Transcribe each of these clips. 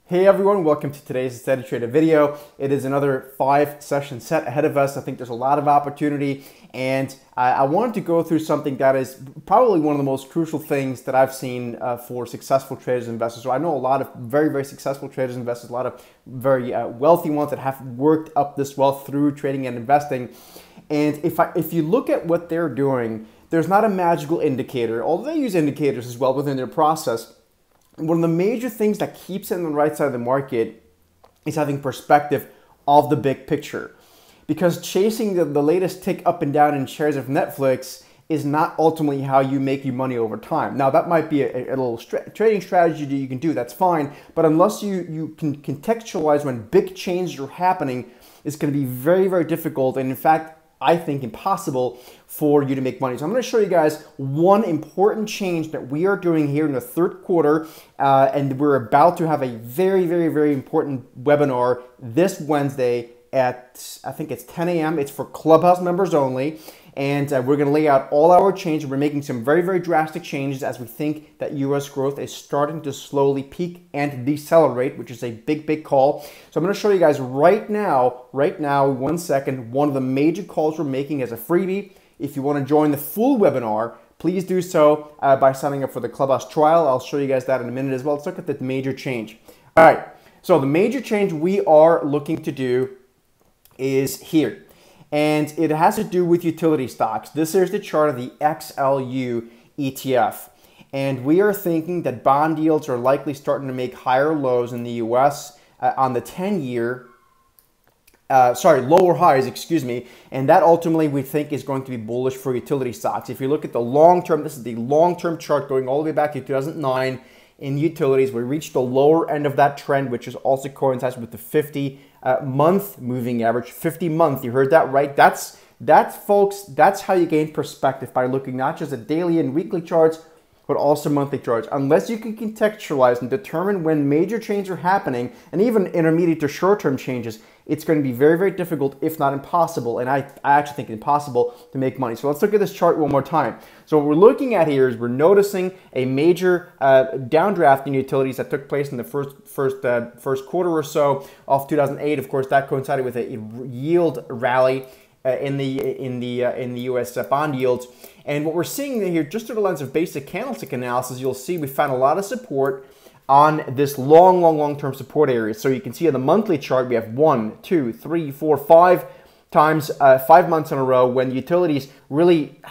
Hey everyone, welcome to today's Steady Trader video. It is another 5-session set ahead of us. I think there's a lot of opportunity, and I wanted to go through something that is probably one of the most crucial things that I've seen for successful traders and investors. So I know a lot of very, very successful traders and investors, a lot of very wealthy ones that have worked up this wealth through trading and investing. And if you look at what they're doing, there's not a magical indicator, although they use indicators as well within their process. One of the major things that keeps it on the right side of the market is having perspective of the big picture. Because chasing the latest tick up and down in shares of Netflix is not ultimately how you make your money over time. Now, that might be a little trading strategy that you can do, that's fine. But unless you can contextualize when big changes are happening, it's going to be very, very difficult. And in fact, I think impossible for you to make money. So I'm going to show you guys one important change that we are doing here in the third quarter, and we're about to have a very, very, very important webinar this Wednesday at, I think it's 10 a.m. It's for Clubhouse members only, and we're going to lay out all our changes. We're making some very, very drastic changes as we think that U.S. growth is starting to slowly peak and decelerate, which is a big, big call. So I'm going to show you guys right now, 1 second, one of the major calls we're making as a freebie. If you want to join the full webinar, please do so by signing up for the Clubhouse trial. I'll show you guys that in a minute as well. Let's look at the major change. All right, so the major change we are looking to do is here. And it has to do with utility stocks. This is the chart of the XLU ETF. And we are thinking that bond yields are likely starting to make higher lows in the US on the 10-year, lower highs, excuse me. And that ultimately we think is going to be bullish for utility stocks. If you look at the long-term, this is the long-term chart going all the way back to 2009 in utilities. We reached the lower end of that trend, which is also coincides with the 50-month moving average. 50-month, you heard that right? That's folks, that's how you gain perspective, by looking not just at daily and weekly charts, but also monthly charts. Unless you can contextualize and determine when major changes are happening, and even intermediate to short-term changes, it's going to be very, very difficult, if not impossible, and I actually think impossible to make money. So let's look at this chart one more time. So what we're looking at here is we're noticing a major downdraft in utilities that took place in the first quarter or so of 2008. Of course, that coincided with a yield rally in the U.S. Bond yields. And what we're seeing here, just through the lens of basic candlestick analysis, you'll see we found a lot of support on this long-term support area. So you can see on the monthly chart, we have 1, 2, 3, 4, 5 times 5 months in a row when utilities really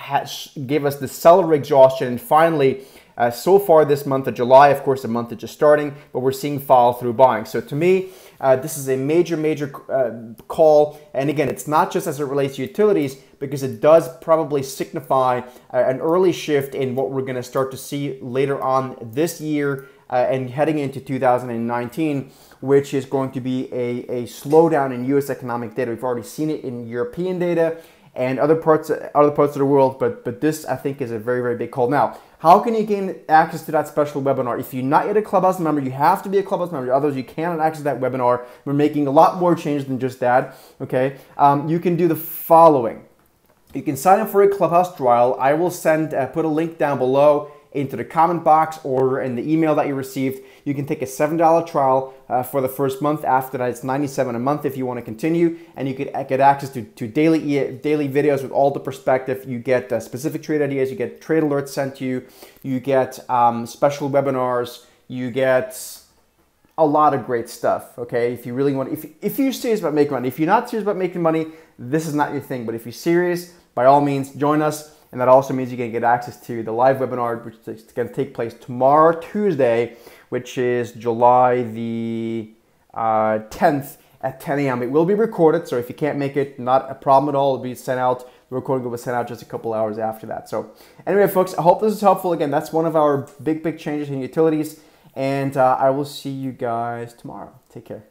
gave us the seller exhaustion. And finally, so far this month of July, of course, the month is just starting, but we're seeing follow-through buying. So to me, this is a major call. And again, it's not just as it relates to utilities, because it does probably signify an early shift in what we're going to start to see later on this year and heading into 2019, which is going to be a slowdown in U.S. economic data. We've already seen it in European data and other parts of the world, but this, I think, is a very, very big call. Now, how can you gain access to that special webinar? If you're not yet a Clubhouse member, you have to be a Clubhouse member. Otherwise, you cannot access that webinar. We're making a lot more changes than just that, okay? You can do the following. You can sign up for a Clubhouse trial. I will put a link down below into the comment box or in the email that you received. You can take a $7 trial for the first month. After that, it's $97 a month if you want to continue, and you could get access to daily videos with all the perspective. You get specific trade ideas, you get trade alerts sent to you, you get special webinars, you get a lot of great stuff, okay? If you really want, if you're serious about making money. If you're not serious about making money, this is not your thing. But if you're serious, by all means, join us. And that also means you can get access to the live webinar, which is going to take place tomorrow, Tuesday, which is July the 10th at 10 a.m. It will be recorded, so if you can't make it, not a problem at all. It'll be sent out. The recording will be sent out just a couple hours after that. So anyway, folks, I hope this is helpful. Again, that's one of our big changes in utilities. And I will see you guys tomorrow. Take care.